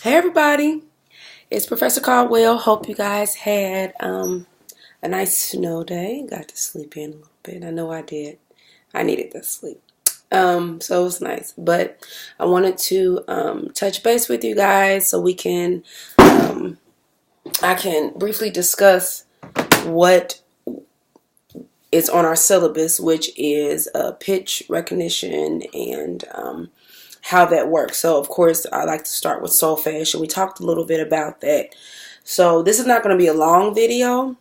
Hey everybody, it's Professor Caldwell. Hope you guys had a nice snow day. Got to sleep in a little bit. I know I did. I needed the sleep. So it was nice. But I wanted to touch base with you guys so we can I can briefly discuss what is on our syllabus, which is pitch recognition and how that works. So of course I like to start with solfege, and we talked a little bit about that. So this is not going to be a long video,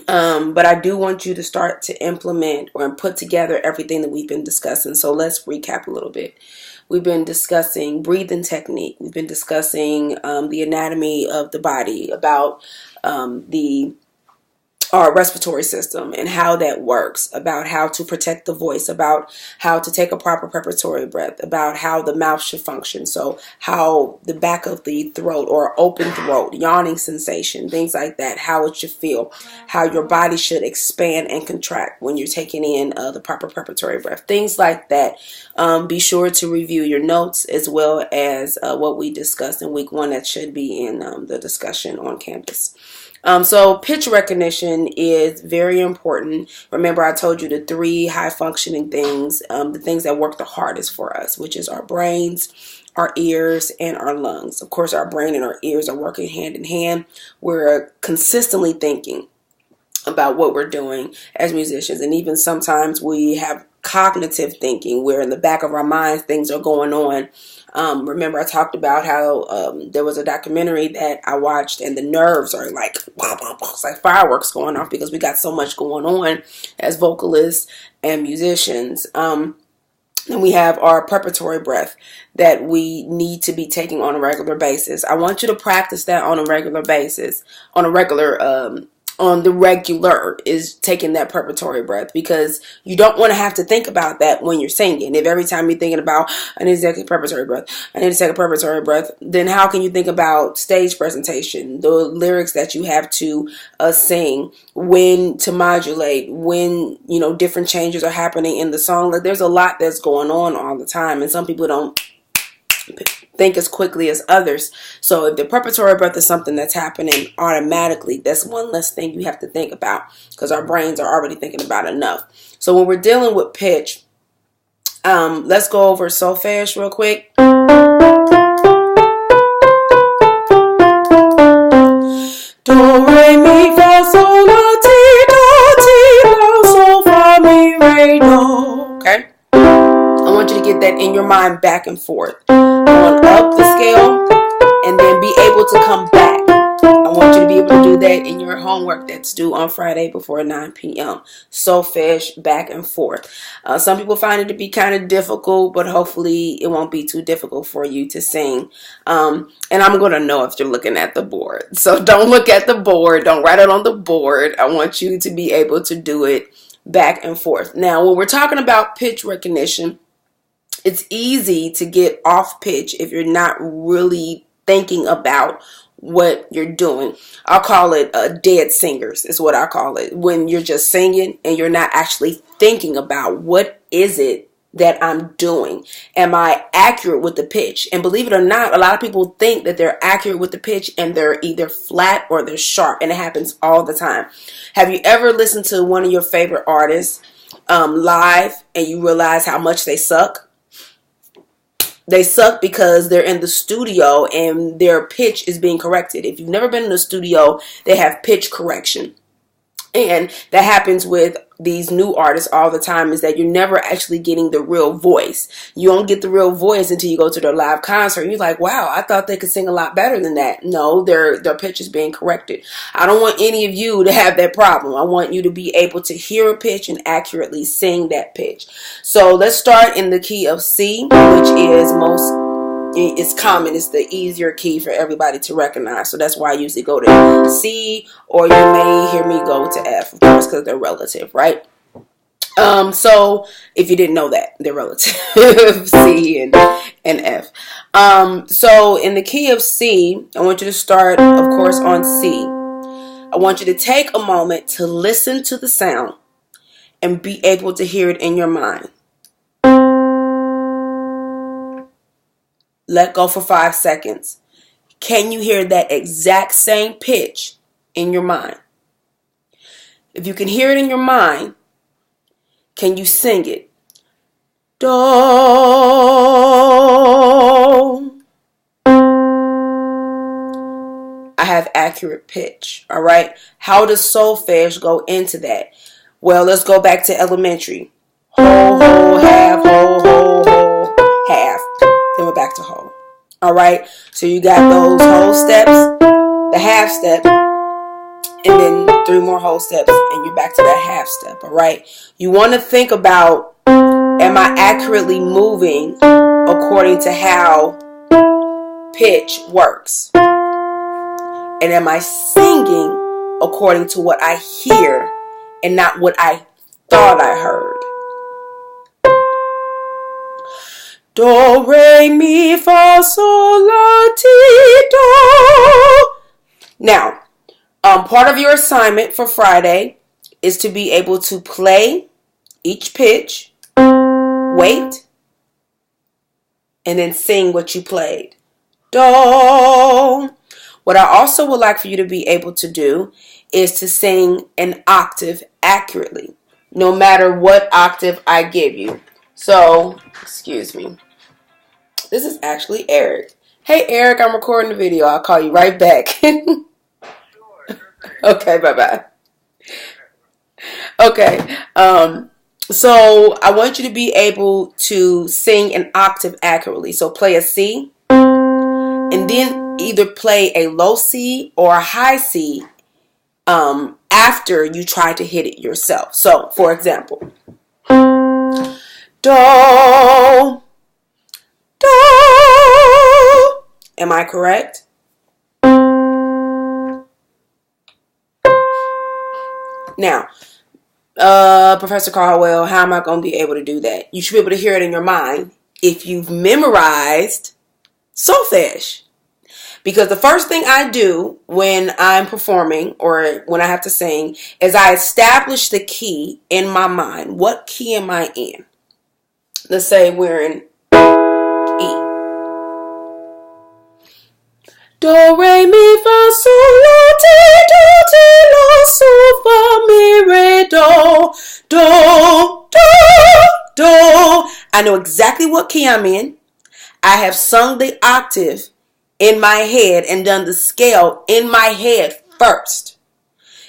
but I do want you to start to implement or put together everything that we've been discussing. So let's recap a little bit. We've been discussing breathing technique. We've been discussing the anatomy of the body, about our respiratory system and how that works, about how to protect the voice, about how to take a proper preparatory breath, about how the mouth should function. So how the back of the throat or open throat, yawning sensation, things like that, how it should feel, how your body should expand and contract when you're taking in the proper preparatory breath, things like that. Be sure to review your notes as well as what we discussed in week 1 that should be in the discussion on campus. So pitch recognition is very important. Remember, I told you the 3 high functioning things, the things that work the hardest for us, which is our brains, our ears, and our lungs. Of course, our brain and our ears are working hand in hand. We're consistently thinking about what we're doing as musicians, and even sometimes we have cognitive thinking where in the back of our minds things are going on. Remember I talked about how there was a documentary that I watched, and the nerves are like, wow, wow, wow. It's like fireworks going off because we got so much going on as vocalists and musicians. And we have our preparatory breath that we need to be taking on a regular basis. I want you to practice that on a regular basis, on the regular is taking that preparatory breath, because you don't want to have to think about that when you're singing. If every time you're thinking about, I need to take a preparatory breath, I need to take a preparatory breath, then how can you think about stage presentation, the lyrics that you have to sing, when to modulate, when, different changes are happening in the song. Like, there's a lot that's going on all the time, and some people don't think as quickly as others. So if the preparatory breath is something that's happening automatically, that's one less thing you have to think about, because our brains are already thinking about enough. So when we're dealing with pitch, let's go over solfege real quick. Do, re, mi, fa, sol, la, ti, la, sol, fa, mi, re, do. Okay? I want you to get that in your mind back and forth. Going up the scale and then be able to come back. I want you to be able to do that in your homework that's due on Friday before 9 p.m. Solfege back and forth. Some people find it to be kind of difficult, but hopefully it won't be too difficult for you to sing. And I'm going to know if you're looking at the board. So don't look at the board. Don't write it on the board. I want you to be able to do it back and forth. Now, when we're talking about pitch recognition, it's easy to get off pitch if you're not really thinking about what you're doing. I'll call it dead singers is what I call it. When you're just singing and you're not actually thinking about what is it that I'm doing. Am I accurate with the pitch? And believe it or not, a lot of people think that they're accurate with the pitch and they're either flat or they're sharp. And it happens all the time. Have you ever listened to one of your favorite artists live and you realize how much they suck? They suck because they're in the studio and their pitch is being corrected. If you've never been in the studio, they have pitch correction. And that happens with these new artists all the time, is that you're never actually getting the real voice. You don't get the real voice until you go to their live concert. You're like, wow, I thought they could sing a lot better than that. No, their pitch is being corrected. I don't want any of you to have that problem. I want you to be able to hear a pitch and accurately sing that pitch. So let's start in the key of C, which is it's common. It's the easier key for everybody to recognize. So that's why I usually go to C, or you may hear me go to F, of course, because they're relative, right? So if you didn't know that, they're relative, C and F. So in the key of C, I want you to start, of course, on C. I want you to take a moment to listen to the sound and be able to hear it in your mind. Let go for 5 seconds. can you hear that exact same pitch in your mind? If you can hear it in your mind, can you sing it? Do. I have accurate pitch, all right? How does solfege go into that? Well, let's go back to elementary. Ho, ho, half, ho, ho, ho, half. Then we're back to ho. All right? So you got those whole steps, the half step, and then 3 more whole steps, and you're back to that half step, all right? You want to think about, am I accurately moving according to how pitch works? And am I singing according to what I hear and not what I thought I heard? Do, re, mi, fa, sol, la, ti, do. Now, part of your assignment for Friday is to be able to play each pitch, wait, and then sing what you played. Do. What I also would like for you to be able to do is to sing an octave accurately, no matter what octave I give you. So, excuse me. This is actually Eric. Hey, Eric, I'm recording the video. I'll call you right back. Okay, bye-bye. Okay, so I want you to be able to sing an octave accurately. So play a C, and then either play a low C or a high C after you try to hit it yourself. So, for example, do, do. Am I correct? Now, Professor Caldwell, how am I going to be able to do that? You should be able to hear it in your mind if you've memorized solfege. Because the first thing I do when I'm performing or when I have to sing is I establish the key in my mind. What key am I in? Let's say we're in E. Do, re, mi, fa, sol, la, ti, do, ti, la, sol, fa, mi, re, do, do, do, do. I know exactly what key I'm in. I have sung the octave in my head and done the scale in my head first.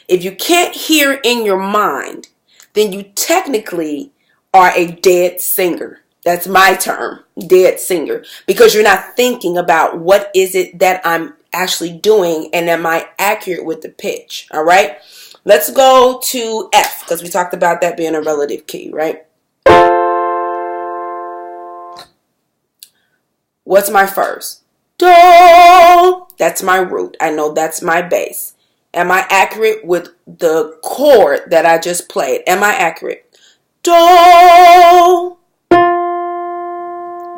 If you can't hear in your mind, then you technically are a dead singer. That's my term, dead singer, because you're not thinking about what is it that I'm actually doing and am I accurate with the pitch, all right? Let's go to F, because we talked about that being a relative key, right? What's my first? Do. That's my root. I know that's my bass. Am I accurate with the chord that I just played? Am I accurate? Do.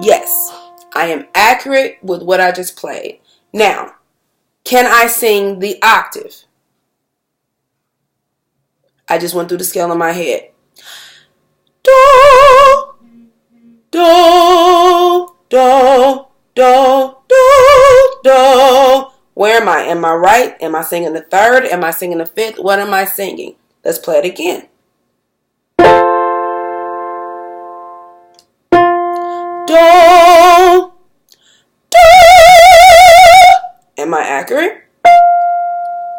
Yes, I am accurate with what I just played. Now, can I sing the octave? I just went through the scale in my head. Do, do, do, do, do, do. Where am I? Am I right? Am I singing the third? Am I singing the fifth? What am I singing? Let's play it again. Do, do. Am I accurate?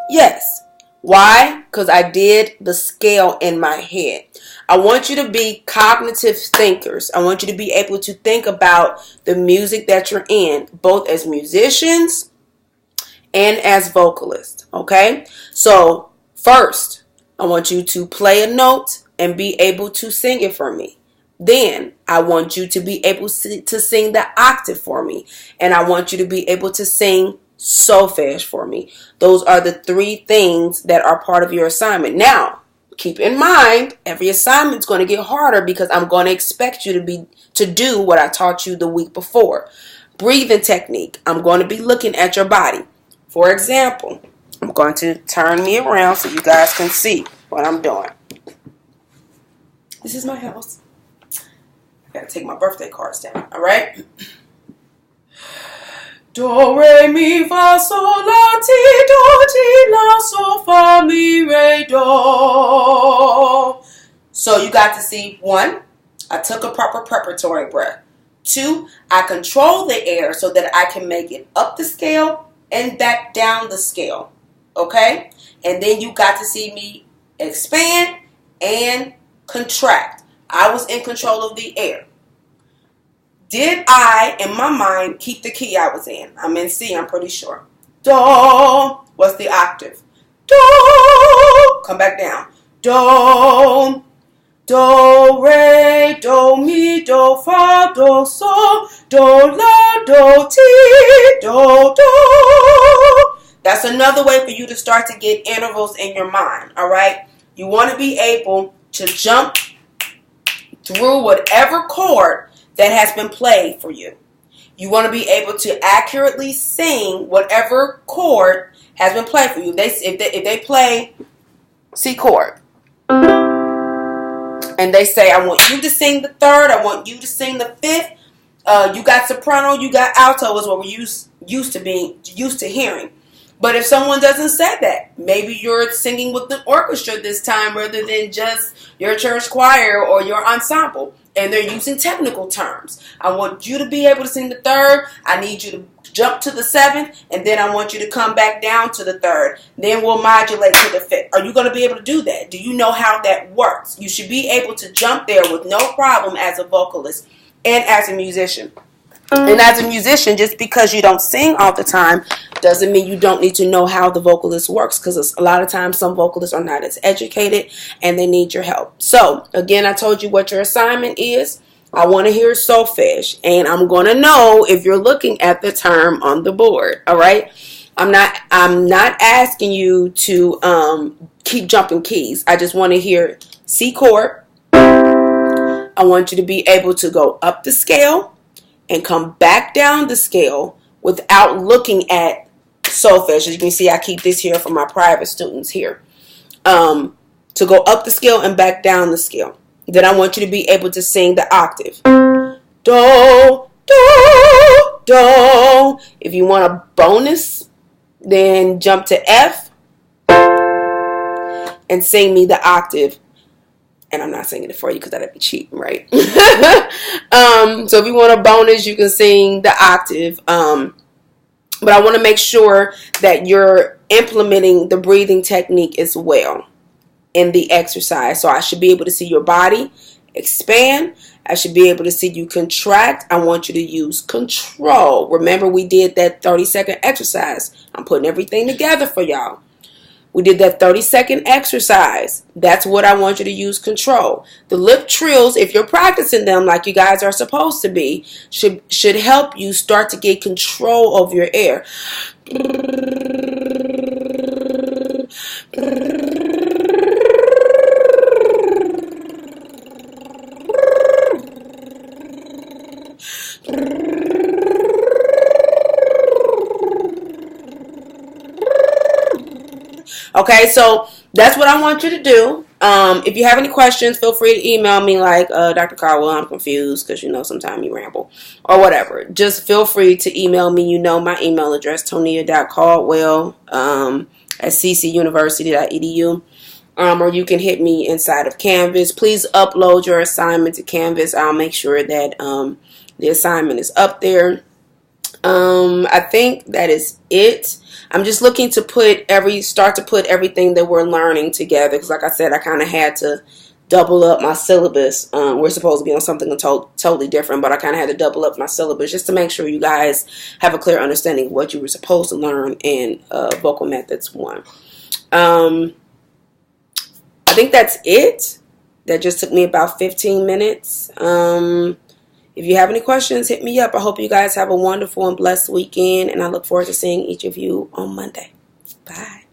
Yes. Why? Because I did the scale in my head. I want you to be cognitive thinkers. I want you to be able to think about the music that you're in, both as musicians and as vocalists. Okay? So, first, I want you to play a note and be able to sing it for me. Then I want you to be able to sing the octave for me. And I want you to be able to sing solfege for me. Those are the 3 things that are part of your assignment. Now, keep in mind, every assignment is going to get harder because I'm going to expect you to do what I taught you the week before. Breathing technique. I'm going to be looking at your body. For example, I'm going to turn me around so you guys can see what I'm doing. This is my house. I gotta take my birthday cards down, all right? Do, re, mi, fa, sol, la, ti, do, la, sol, fa, mi, re, do. So you got to see, 1, I took a proper preparatory breath. 2, I control the air so that I can make it up the scale and back down the scale. Okay? And then you got to see me expand and contract. I was in control of the air. Did I, in my mind, keep the key I was in? I'm in C, I'm pretty sure. Do. What's the octave? Do. Come back down. Do. Do, re, do, mi, do, fa, do, sol, do, la, do, ti, do, do. That's another way for you to start to get intervals in your mind, all right? You want to be able to jump through whatever chord that has been played for you. You want to be able to accurately sing whatever chord has been played for you. If they play C chord, and they say, I want you to sing the 3rd, I want you to sing the 5th. You got soprano, you got alto is what we're used to hearing. But if someone doesn't say that, maybe you're singing with the orchestra this time rather than just your church choir or your ensemble, and they're using technical terms. I want you to be able to sing the 3rd. I need you to jump to the 7th, and then I want you to come back down to the 3rd. Then we'll modulate to the 5th. Are you going to be able to do that? Do you know how that works? You should be able to jump there with no problem as a vocalist and as a musician. And as a musician, just because you don't sing all the time doesn't mean you don't need to know how the vocalist works, because a lot of times some vocalists are not as educated and they need your help. So, again, I told you what your assignment is. I want to hear solfege, and I'm going to know if you're looking at the term on the board, all right? I'm not asking you to keep jumping keys. I just want to hear C chord. I want you to be able to go up the scale and come back down the scale without looking at solfege. As you can see, I keep this here for my private students here. To go up the scale and back down the scale. Then I want you to be able to sing the octave. Do, do, do. If you want a bonus, then jump to F and sing me the octave. And I'm not singing it for you because that'd be cheating, right? So if you want a bonus, you can sing the octave. But I want to make sure that you're implementing the breathing technique as well in the exercise. So I should be able to see your body expand. I should be able to see you contract. I want you to use control. Remember, we did that 30-second exercise. I'm putting everything together for y'all. We did that 30-second exercise. That's what I want you to use, control. The lip trills, if you're practicing them like you guys are supposed to be, should help you start to get control of your air. Okay, so that's what I want you to do. If you have any questions, feel free to email me like, Dr. Caldwell, I'm confused, because sometimes you ramble or whatever. Just feel free to email me. You know my email address, tonia.caldwell at ccuniversity.edu. Or you can hit me inside of Canvas. Please upload your assignment to Canvas. I'll make sure that the assignment is up there. I think that is it. I'm just looking to start to put everything that we're learning together, because like I said, I kind of had to double up my syllabus. We're supposed to be on something totally different, but I kind of had to double up my syllabus just to make sure you guys have a clear understanding of what you were supposed to learn in Vocal Methods 1. I think that's it. That just took me about 15 minutes. If you have any questions, hit me up. I hope you guys have a wonderful and blessed weekend, and I look forward to seeing each of you on Monday. Bye.